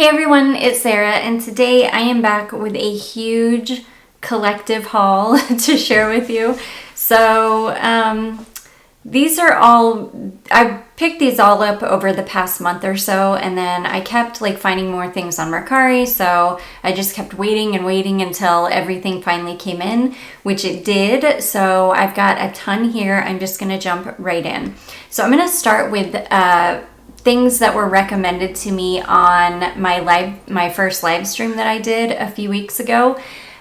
Hey everyone, it's Sarah, and today I am back with a huge collective haul to share with you. So these are all, I picked these all up over the past month or so, and then I kept finding more things on Mercari, so I just kept waiting and waiting until everything finally came in, which it did. So I've got a ton here. I'm just gonna jump right in. So I'm gonna start with things that were recommended to me on my first live stream that I did a few weeks ago.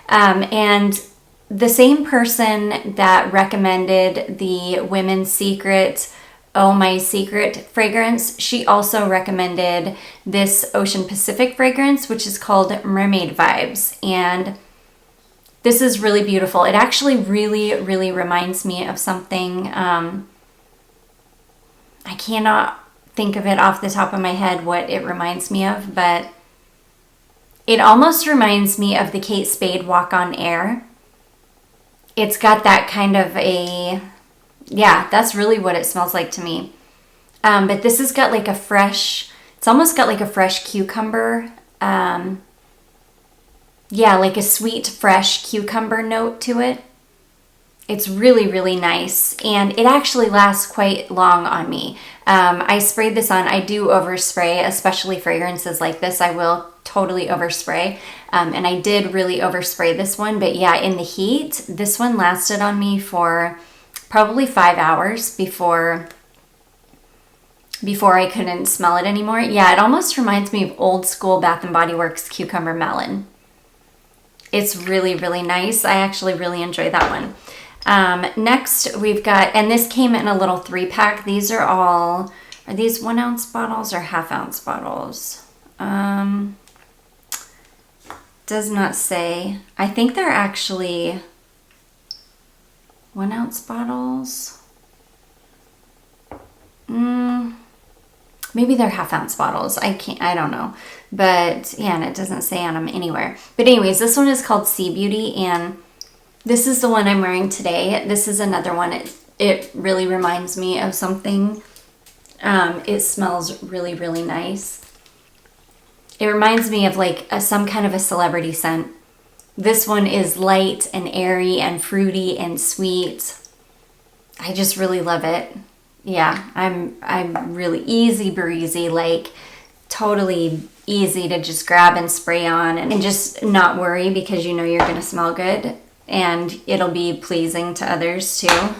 And the same person that recommended the Women's Secret Oh My Secret fragrance, she also recommended this Ocean Pacific fragrance, which is called Mermaid Vibes. And this is really beautiful. It actually really reminds me of something. I cannot think of it off the top of my head what it reminds me of, but it almost reminds me of the Kate Spade Walk on Air. It's got that kind of yeah, that's really what it smells like to me. But this has got it's almost got a fresh cucumber. Yeah, like a sweet, fresh cucumber note to it. It's really nice, and it actually lasts quite long on me. I sprayed this on. I do overspray, especially fragrances like this. I will totally overspray, and I did really overspray this one. But yeah, in the heat, this one lasted on me for probably 5 hours before I couldn't smell it anymore. Yeah, it almost reminds me of old school Bath & Body Works Cucumber Melon. It's really nice. I actually really enjoy that one. Next we've got, and this came in a little 3-pack. These are these 1 ounce bottles or half ounce bottles? Does not say. I think they're actually 1 ounce bottles. Maybe they're half ounce bottles. I don't know. But yeah, and it doesn't say on them anywhere. But anyways, this one is called Sea Beauty, and this is the one I'm wearing today. This is another one. It really reminds me of something. It smells really nice. It reminds me of some kind of a celebrity scent. This one is light and airy and fruity and sweet. I just really love it. Yeah, I'm really easy breezy, totally easy to just grab and spray on and just not worry, because you know you're gonna smell good. And it'll be pleasing to others too.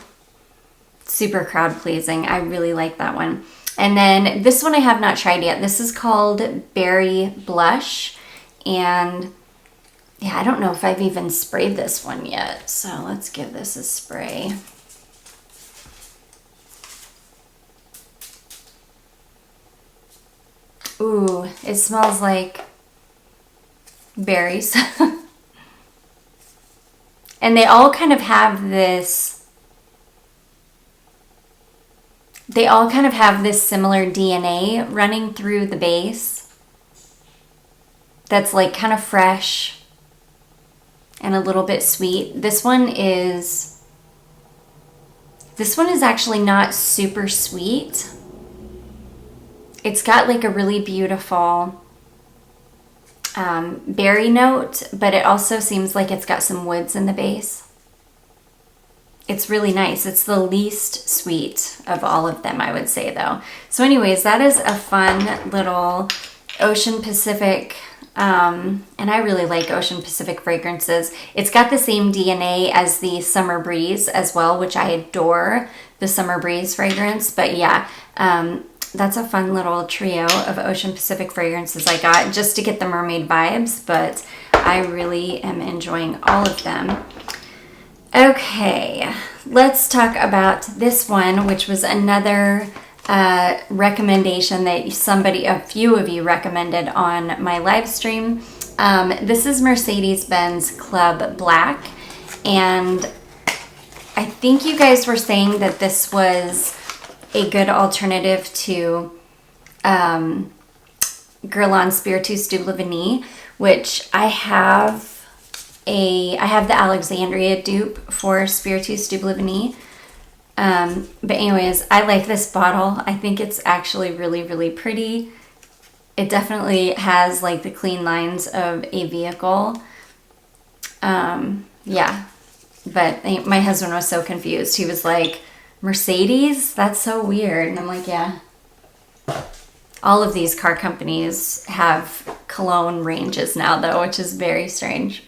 Super crowd pleasing. I really like that one. And then this one I have not tried yet. This is called Berry Blush. And yeah, I don't know if I've even sprayed this one yet. So let's give this a spray. Ooh, it smells like berries. And they all kind of have this, similar DNA running through the base that's kind of fresh and a little bit sweet. This one is actually not super sweet. It's got a really beautiful berry note, but it also seems like it's got some woods in the base. It's really nice. It's the least sweet of all of them, I would say, though. So anyways, that is a fun little Ocean Pacific, and I really like Ocean Pacific fragrances. It's got the same DNA as the Summer Breeze as well, which I adore the Summer Breeze fragrance. But yeah, that's a fun little trio of Ocean Pacific fragrances I got just to get the mermaid vibes, but I really am enjoying all of them. Okay, let's talk about this one, which was another recommendation that a few of you recommended on my live stream. This is Mercedes-Benz Club Black, and I think you guys were saying that this was a good alternative to Guerlain Spiritus du Vanille, which I have the Alexandria dupe for Spiritus du Vanille. But anyways, I like this bottle. I think it's actually really pretty. It definitely has like the clean lines of a vehicle. Yeah, but my husband was so confused. He was like, Mercedes? That's so weird. And I'm like, yeah. All of these car companies have cologne ranges now though, which is very strange.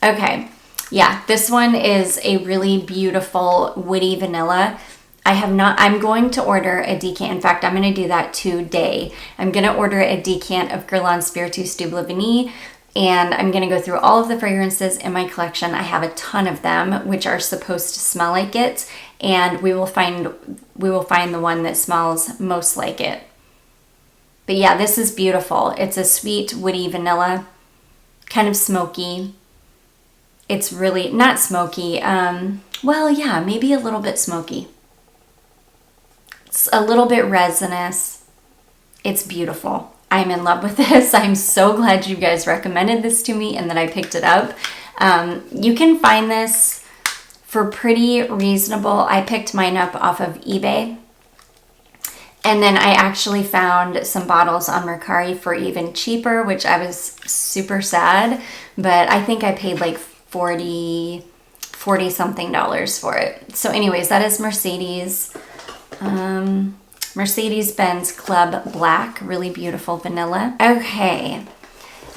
Okay, yeah, this one is a really beautiful woody vanilla. I'm going to order a decant. In fact, I'm going to do that today. I'm going to order a decant of Guerlain Spiritus Double Vanille, and I'm going to go through all of the fragrances in my collection. I have a ton of them, which are supposed to smell like it, and we will find the one that smells most like it. But yeah, this is beautiful. It's a sweet, woody vanilla, kind of smoky. It's really not smoky. Well, yeah, maybe a little bit smoky. It's a little bit resinous. It's beautiful. I'm in love with this. I'm so glad you guys recommended this to me and that I picked it up. You can find this for pretty reasonable. I picked mine up off of eBay. And then I actually found some bottles on Mercari for even cheaper, which I was super sad. But I think I paid like $40 something for it. So anyways, that is Mercedes-Benz Club Black, really beautiful vanilla. Okay,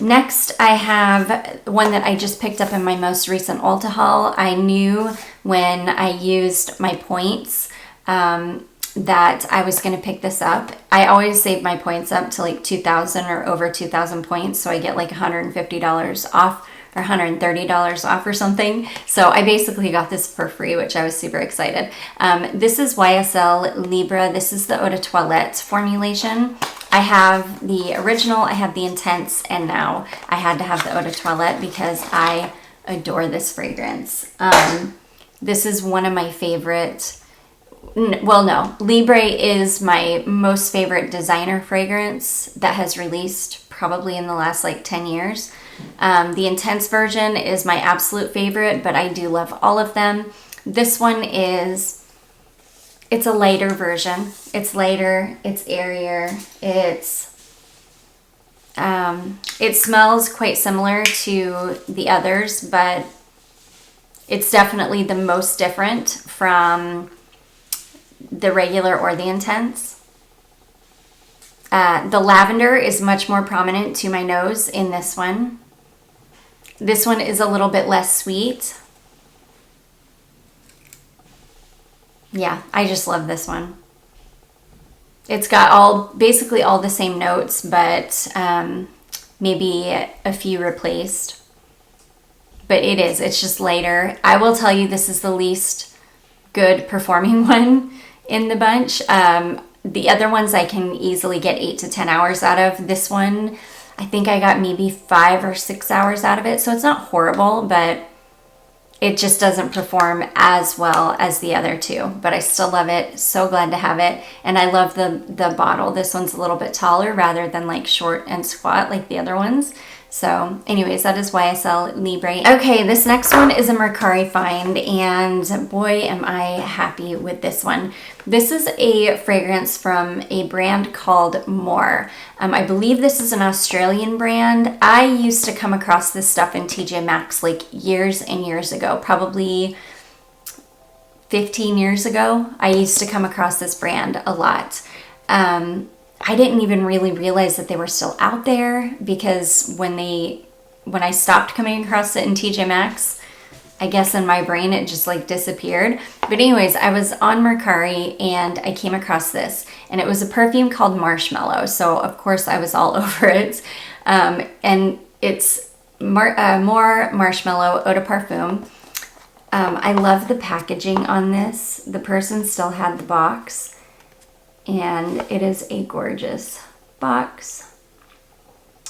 next I have one that I just picked up in my most recent Ulta haul. I knew when I used my points that I was going to pick this up. I always save my points up to like 2,000 or over 2,000 points, so I get like $150 off or $130 off or something. So I basically got this for free, which I was super excited. This is YSL Libre. This is the Eau de Toilette formulation. I have the original, I have the Intense, and now I had to have the Eau de Toilette because I adore this fragrance. This is one of my favorite. Well, no, Libre is my most favorite designer fragrance that has released probably in the last like 10 years. The Intense version is my absolute favorite, but I do love all of them. This one it's a lighter version. It's lighter, it's airier, it smells quite similar to the others, but it's definitely the most different from the regular or the Intense. The lavender is much more prominent to my nose in this one. This one is a little bit less sweet. Yeah, I just love this one. It's got basically all the same notes, but maybe a few replaced. But it's just lighter. I will tell you, this is the least good performing one in the bunch. The other ones I can easily get 8 to 10 hours out of. This one, I think I got maybe 5 or 6 hours out of it. So it's not horrible, but it just doesn't perform as well as the other two. But I still love it. So glad to have it. And I love the bottle. This one's a little bit taller rather than like short and squat like the other ones. So anyways, that is YSL Libre. Okay, this next one is a Mercari find, and boy, am I happy with this one. This is a fragrance from a brand called More. I believe this is an Australian brand. I used to come across this stuff in TJ Maxx like years and years ago, probably 15 years ago. I used to come across this brand a lot. I didn't even really realize that they were still out there, because when I stopped coming across it in TJ Maxx, I guess in my brain it just like disappeared. But anyways, I was on Mercari and I came across this, and it was a perfume called Marshmallow. So of course I was all over it. And it's More Marshmallow Eau de Parfum. I love the packaging on this. The person still had the box. And it is a gorgeous box.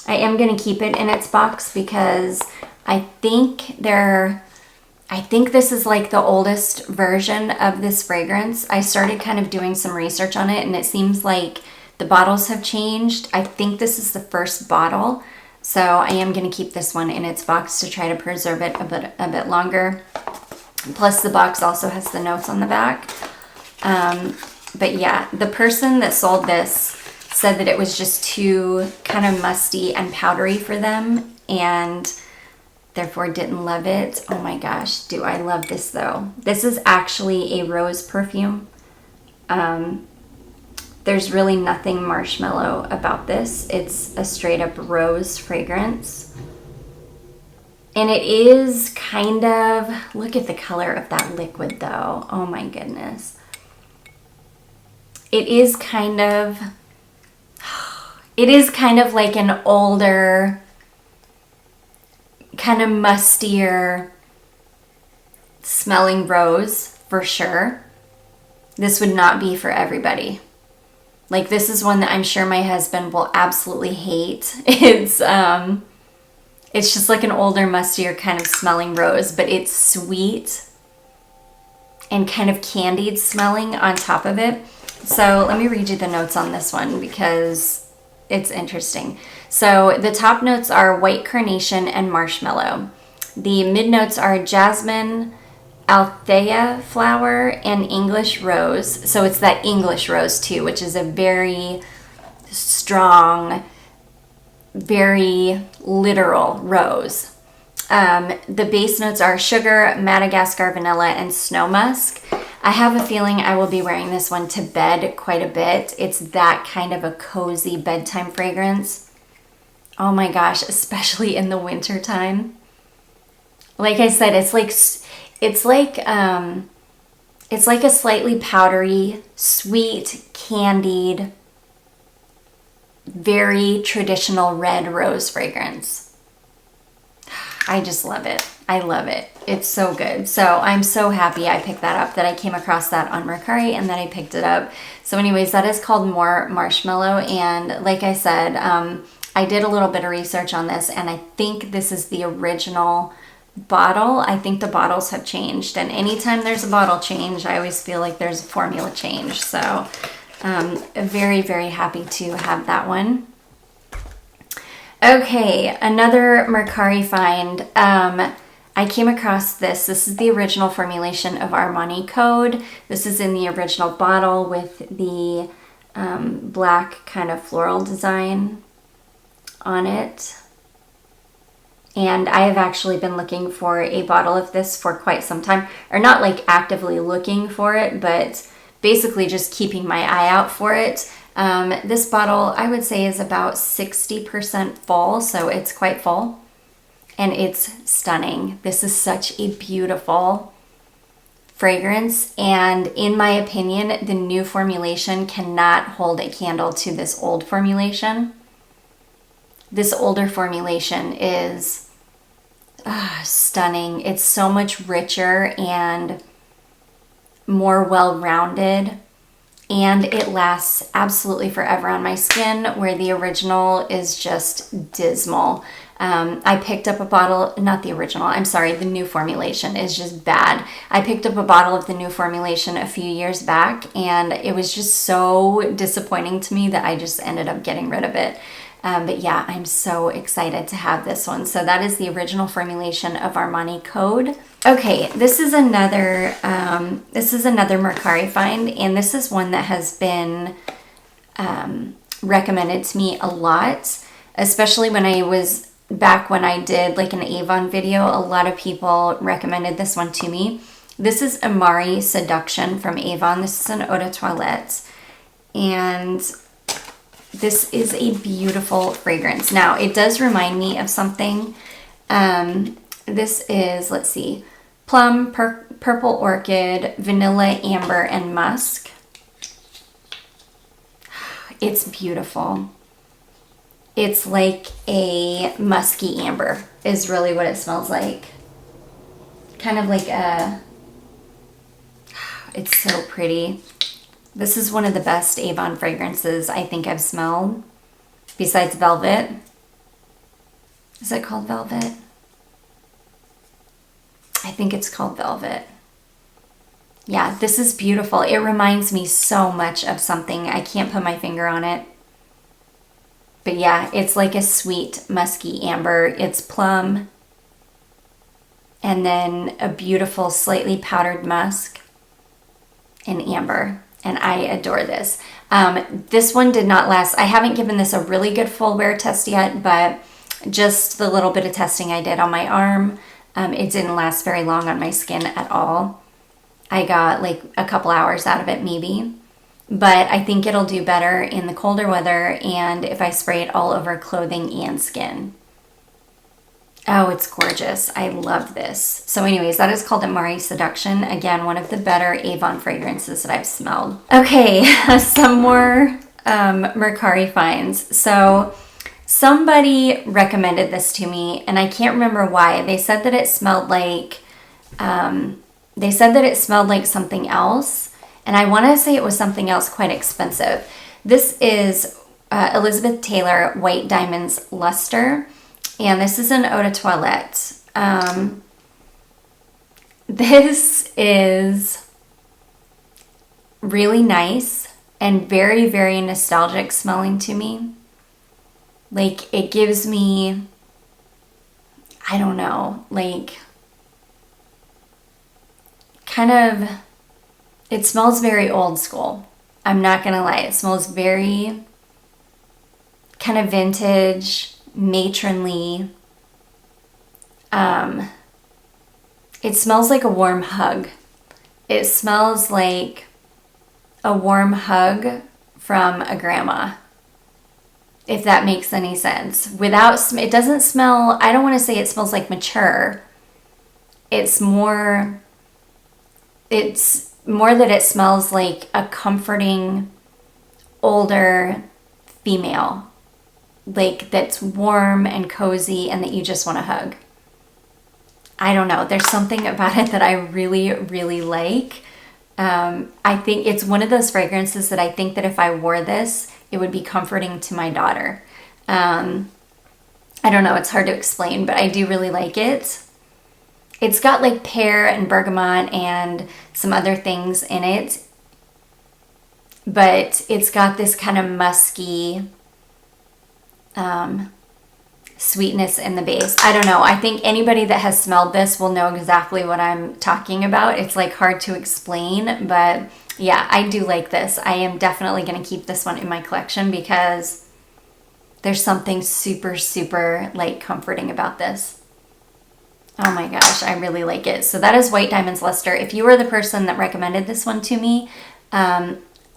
I am going to keep it in its box because I think this is like the oldest version of this fragrance. I started kind of doing some research on it, and it seems like the bottles have changed. I think this is the first bottle. So I am going to keep this one in its box to try to preserve it a bit longer. Plus the box also has the notes on the back. But yeah, the person that sold this said that it was just too kind of musty and powdery for them, and therefore didn't love it. Oh my gosh, do I love this though. This is actually a rose perfume. There's really nothing marshmallow about this. It's a straight up rose fragrance. And it is kind of, look at the color of that liquid though. Oh my goodness. It is kind of like an older, kind of mustier smelling rose for sure. This would not be for everybody. Like, this is one that I'm sure my husband will absolutely hate. It's just like an older, mustier kind of smelling rose, but it's sweet and kind of candied smelling on top of it. So let me read you the notes on this one because it's interesting. So the top notes are white carnation and marshmallow. The mid notes are jasmine, althea flower, and English rose. So it's that English rose too, which is a very strong, very literal rose. The base notes are sugar, Madagascar vanilla, and snow musk. I have a feeling I will be wearing this one to bed quite a bit. It's that kind of a cozy bedtime fragrance. Oh my gosh, especially in the winter time. Like I said, it's like a slightly powdery, sweet, candied, very traditional red rose fragrance. I just love it. I love it. It's so good. So I'm so happy I picked that up, that I came across that on Mercari and that I picked it up. So anyways, that is called More Marshmallow. And like I said, I did a little bit of research on this, and I think this is the original bottle. I think the bottles have changed, and anytime there's a bottle change, I always feel like there's a formula change. So very, very happy to have that one. Okay, another Mercari find. I came across this. This is the original formulation of Armani Code. This is in the original bottle with the black kind of floral design on it. And I have actually been looking for a bottle of this for quite some time. Or not like actively looking for it, but basically just keeping my eye out for it. This bottle, I would say, is about 60% full, so it's quite full. And it's stunning. This is such a beautiful fragrance. And in my opinion, the new formulation cannot hold a candle to this old formulation. This older formulation is stunning. It's so much richer and more well-rounded, and it lasts absolutely forever on my skin, where the original is just dismal. I picked up a bottle, not the original, I'm sorry, the new formulation is just bad. I picked up a bottle of the new formulation a few years back, and it was just so disappointing to me that I just ended up getting rid of it. But yeah, I'm so excited to have this one. So that is the original formulation of Armani Code. Okay, this is another Mercari find, and this is one that has been recommended to me a lot, especially when I was back when I did like an Avon video. A lot of people recommended this one to me. This is Armani Seduction from Avon. This is an eau de toilette, and this is a beautiful fragrance. Now, it does remind me of something. This is, let's see, plum, purple orchid, vanilla, amber, and musk. It's beautiful. It's like a musky amber is really what it smells like. Kind of like a, it's so pretty. This is one of the best Avon fragrances I think I've smelled, besides Velvet. Is it called Velvet? I think it's called Velvet. Yeah, this is beautiful. It reminds me so much of something. I can't put my finger on it. But yeah, it's like a sweet, musky amber. It's plum. And then a beautiful, slightly powdered musk and amber. And I adore this. This one did not last. I haven't given this a really good full wear test yet, but just the little bit of testing I did on my arm, it didn't last very long on my skin at all. I got like a couple hours out of it maybe, but I think it'll do better in the colder weather and if I spray it all over clothing and skin. Oh, it's gorgeous. I love this. So anyways, that is called Armani Seduction. Again, one of the better Avon fragrances that I've smelled. Okay, some more Mercari finds. So somebody recommended this to me and I can't remember why. They said that it smelled like, something else. And I want to say it was something else quite expensive. This is Elizabeth Taylor White Diamonds Luster. And this is an eau de toilette. This is really nice and very, very nostalgic smelling to me. Like it gives me, I don't know, like kind of, it smells very old school. I'm not gonna lie, it smells very kind of vintage, matronly. It smells like a warm hug. It smells like a warm hug from a grandma, if that makes any sense. It doesn't smell, I don't want to say it smells like mature. It's more that it smells like a comforting older female, like that's warm and cozy and that you just want to hug. I don't know. There's something about it that I really, really like. I think it's one of those fragrances that I think that if I wore this, it would be comforting to my daughter. I don't know. It's hard to explain, but I do really like it. It's got like pear and bergamot and some other things in it, but it's got this kind of musky sweetness in the base. I don't know. I think anybody that has smelled this will know exactly what I'm talking about. It's like hard to explain, but yeah, I do like this. I am definitely going to keep this one in my collection because there's something super, super like comforting about this. Oh my gosh, I really like it. So that is White Diamonds Luster. If you were the person that recommended this one to me,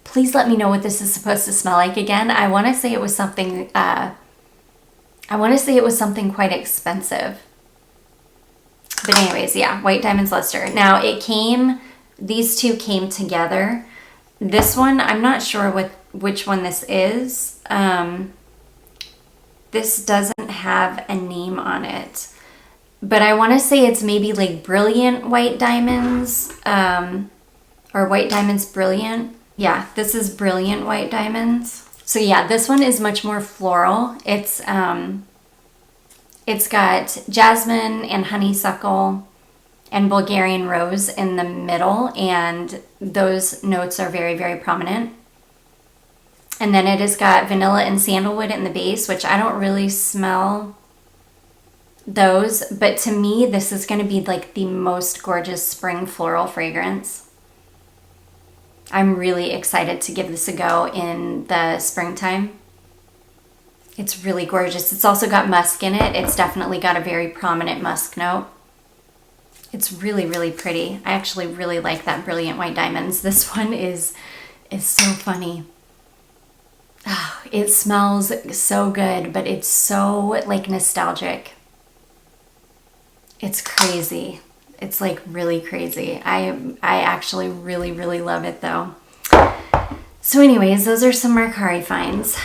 please let me know what this is supposed to smell like again. I want to say it was something, quite expensive. But anyways, yeah, White Diamonds Luster. Now these two came together. This one, I'm not sure which one this is. This doesn't have a name on it. But I want to say it's maybe like Brilliant White Diamonds, or White Diamonds Brilliant. Yeah, this is Brilliant White Diamonds. So yeah, this one is much more floral. It's got jasmine and honeysuckle and Bulgarian rose in the middle, and those notes are very, very prominent. And then it has got vanilla and sandalwood in the base, which I don't really smell those, but to me this is going to be like the most gorgeous spring floral fragrance. I'm really excited to give this a go in the springtime. It's really gorgeous. It's also got musk in it. It's definitely got a very prominent musk note. It's really, really pretty. I actually really like that Brilliant White Diamonds. This one is so funny. Oh, it smells so good, but it's so like nostalgic. It's crazy. It's like really crazy. I actually really, really love it though. So anyways, those are some Mercari finds.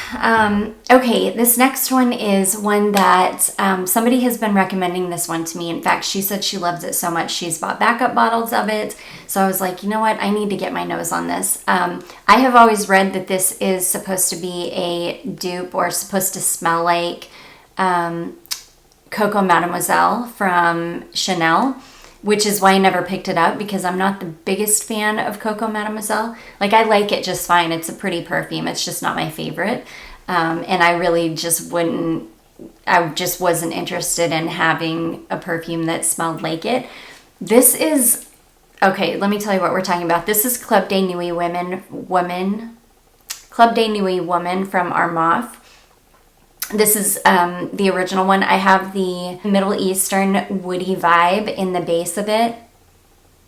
Okay, this next one is one that somebody has been recommending this one to me. In fact, she said she loves it so much she's bought backup bottles of it. So I was like, you know what? I need to get my nose on this. I have always read that this is supposed to be a dupe or supposed to smell like Coco Mademoiselle from Chanel, which is why I never picked it up because I'm not the biggest fan of Coco Mademoiselle. Like I like it just fine. It's a pretty perfume. It's just not my favorite. And I really just wasn't interested in having a perfume that smelled like it. This is, okay, let me tell you what we're talking about. This is Club de Nuit Women Club de Nuit Woman from Armani. This is the original one. I have the Middle Eastern woody vibe in the base of it.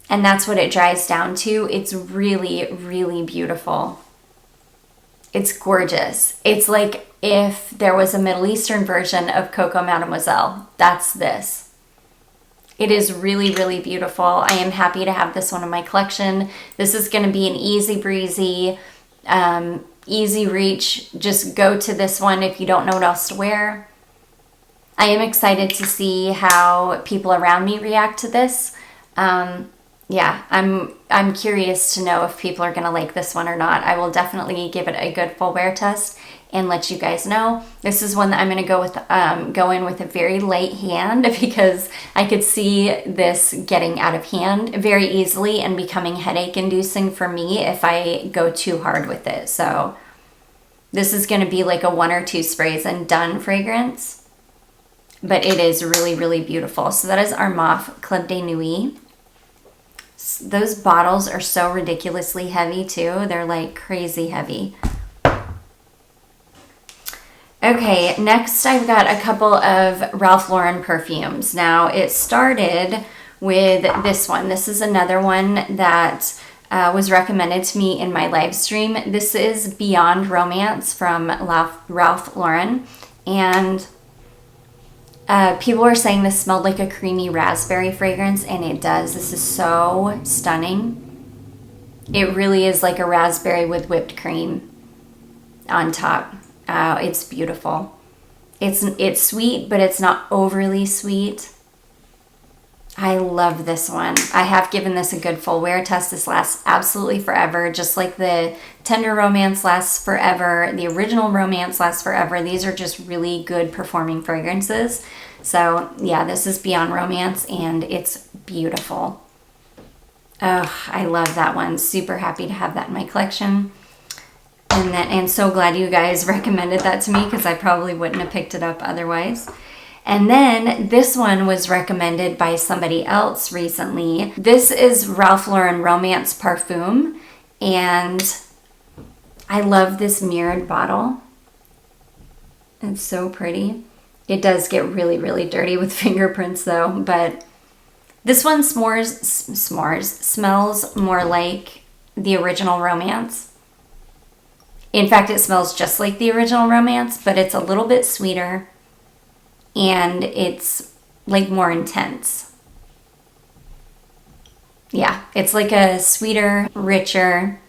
And that's what it dries down to. It's really, really beautiful. It's gorgeous. It's like if there was a Middle Eastern version of Coco Mademoiselle. That's this. It is really, really beautiful. I am happy to have this one in my collection. This is going to be an easy breezy, easy reach. Just go to this one if you don't know what else to wear. I am excited to see how people around me react to this. Yeah, I'm curious to know if people are going to like this one or not. I will definitely give it a good full wear test and let you guys know. This is one that I'm going to go in with a very light hand because I could see this getting out of hand very easily and becoming headache inducing for me if I go too hard with it. So this is going to be like a 1 or 2 sprays and done fragrance, but it is really, really beautiful. So that is Armani Club de Nuit. Those bottles are so ridiculously heavy too. They're like crazy heavy. Okay, next I've got a couple of Ralph Lauren perfumes. Now it started with this one. This is another one that was recommended to me in my live stream. This is Beyond Romance from Ralph Lauren. And people were saying this smelled like a creamy raspberry fragrance, and it does. This is so stunning. It really is like a raspberry with whipped cream on top. It's beautiful. It's sweet, but it's not overly sweet. I love this one. I have given this a good full wear test. This lasts absolutely forever, just like the Tender Romance lasts forever. The Original Romance lasts forever. These are just really good performing fragrances. So yeah, this is Beyond Romance and it's beautiful. Oh, I love that one. Super happy to have that in my collection. And so glad you guys recommended that to me because I probably wouldn't have picked it up otherwise. And then this one was recommended by somebody else recently. This is Ralph Lauren Romance Perfume, and I love this mirrored bottle. It's so pretty. It does get really, really dirty with fingerprints though, but this one smells more like the Original Romance. In fact, it smells just like the Original Romance, but it's a little bit sweeter and it's like more intense. Yeah, it's like a sweeter, richer,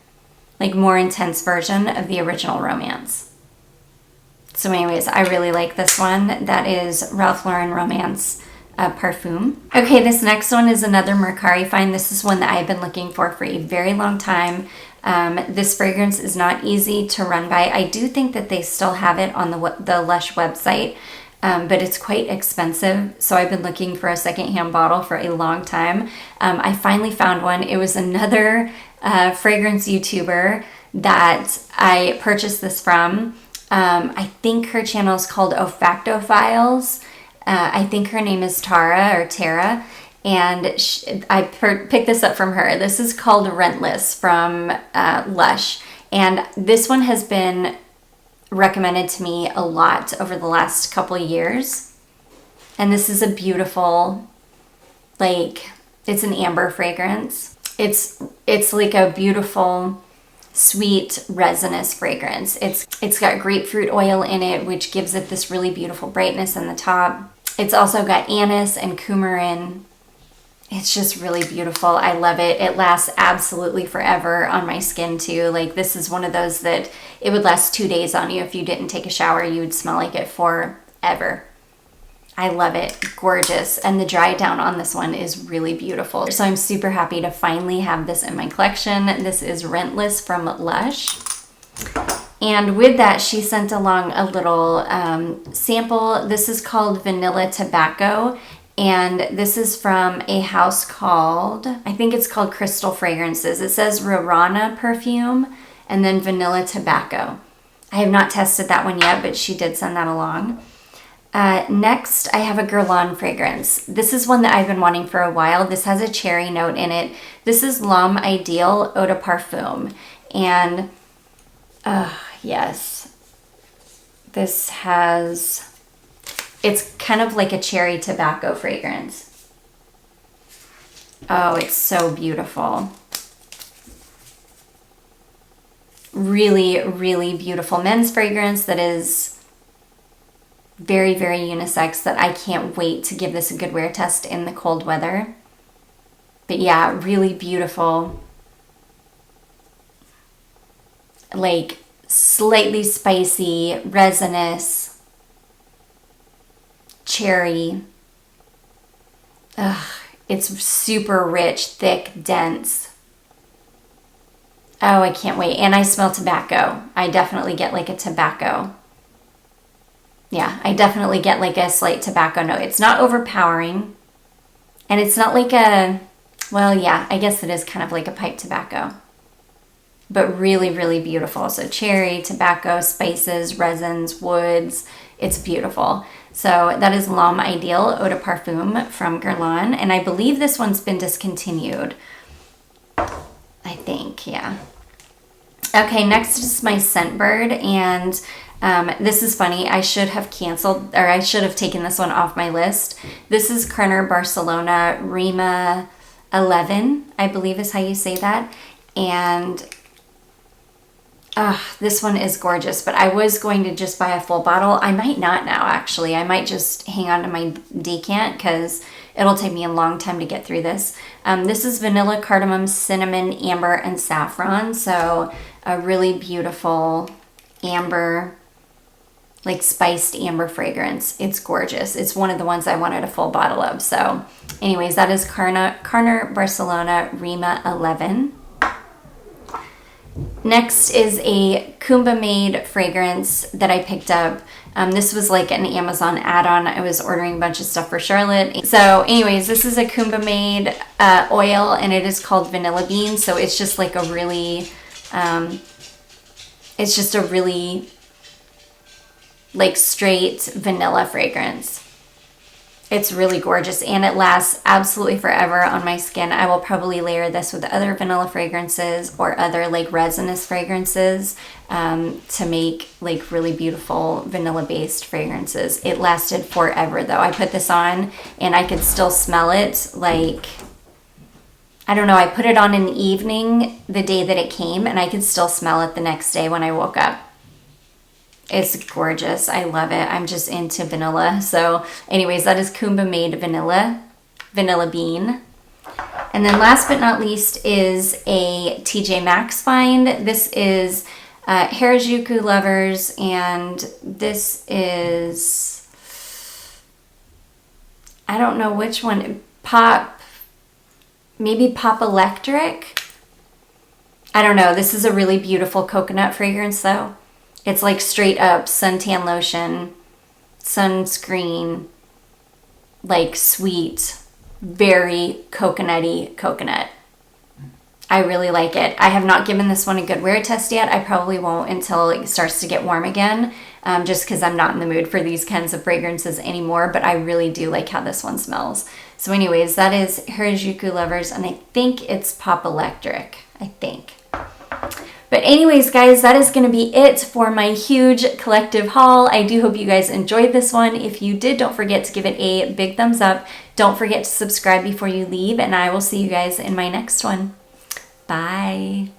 like more intense version of the Original Romance. So anyways, I really like this one. That is Ralph Lauren Romance Perfume. Okay, this next one is another Mercari find. This is one that I've been looking for a very long time. This fragrance is not easy to run by. I do think that they still have it on the Lush website, but it's quite expensive. So I've been looking for a secondhand bottle for a long time. I finally found one. It was another fragrance YouTuber that I purchased this from. I think her channel is called Olfacto Files. I think her name is Tara. And I picked this up from her. This is called Rentless from Lush. And this one has been recommended to me a lot over the last couple of years. And this is a beautiful, like, it's an amber fragrance. It's like a beautiful, sweet, resinous fragrance. It's got grapefruit oil in it, which gives it this really beautiful brightness in the top. It's also got anise and coumarin. It's just really beautiful. I love it. It lasts absolutely forever on my skin too. Like, this is one of those that it would last 2 days on you. If you didn't take a shower, you would smell like it forever. I love it. Gorgeous. And the dry down on this one is really beautiful. So I'm super happy to finally have this in my collection. This is Rentless from Lush. And with that, she sent along a little sample. This is called Vanilla Tobacco. And this is from a house called, I think it's called Crystal Fragrances. It says Rarana Perfume and then Vanilla Tobacco. I have not tested that one yet, but she did send that along. Next, I have a Guerlain fragrance. This is one that I've been wanting for a while. This has a cherry note in it. This is L'Homme Ideal Eau de Parfum. And yes. This has, it's kind of like a cherry tobacco fragrance. Oh, it's so beautiful. Really, really beautiful men's fragrance that is very, very unisex, that I can't wait to give this a good wear test in the cold weather. But yeah, really beautiful. Like slightly spicy, resinous, cherry. Ugh, it's super rich, thick, dense. Oh, I can't wait. And I smell tobacco. I definitely get like a tobacco. Yeah, I definitely get like a slight tobacco note. It's not overpowering. And it's not like a, well, yeah, I guess it is kind of like a pipe tobacco. But really, really beautiful. So cherry, tobacco, spices, resins, woods. It's beautiful. So that is L'Homme Ideal Eau de Parfum from Guerlain. And I believe this one's been discontinued. I think, yeah. Okay, next is my Scentbird. And this is funny. I should have canceled, or I should have taken this one off my list. This is Carner Barcelona Rima 11, I believe is how you say that. And this one is gorgeous, but I was going to just buy a full bottle. I might not now, actually. I might just hang on to my decant because it'll take me a long time to get through this. This is vanilla, cardamom, cinnamon, amber, and saffron. So a really beautiful amber, like spiced amber fragrance. It's gorgeous. It's one of the ones I wanted a full bottle of. So anyways, that is Carner Barcelona Rima 11. Next is a Kumba Made fragrance that I picked up. This was like an Amazon add-on. I was ordering a bunch of stuff for Charlotte. So anyways, this is a Kumba Made oil, and it is called Vanilla Bean. So it's just like a really, it's just a really like straight vanilla fragrance. It's really gorgeous, and it lasts absolutely forever on my skin. I will probably layer this with other vanilla fragrances or other like resinous fragrances to make like really beautiful vanilla based fragrances. It lasted forever though. I put this on and I could still smell it. Like, I don't know, I put it on in the evening the day that it came, and I could still smell it the next day when I woke up. It's gorgeous. I love it. I'm just into vanilla. So anyways, that is Kumba Made Vanilla Bean. And then last but not least is a TJ Maxx find. This is Harajuku Lovers, and this is, I don't know which one, maybe Pop Electric? I don't know. This is a really beautiful coconut fragrance though. It's like straight up suntan lotion, sunscreen, like sweet, very coconutty coconut. I really like it. I have not given this one a good wear test yet. I probably won't until it starts to get warm again, just because I'm not in the mood for these kinds of fragrances anymore, but I really do like how this one smells. So anyways, that is Harajuku Lovers, and I think it's Pop Electric, I think. But anyways, guys, that is going to be it for my huge collective haul. I do hope you guys enjoyed this one. If you did, don't forget to give it a big thumbs up. Don't forget to subscribe before you leave, and I will see you guys in my next one. Bye.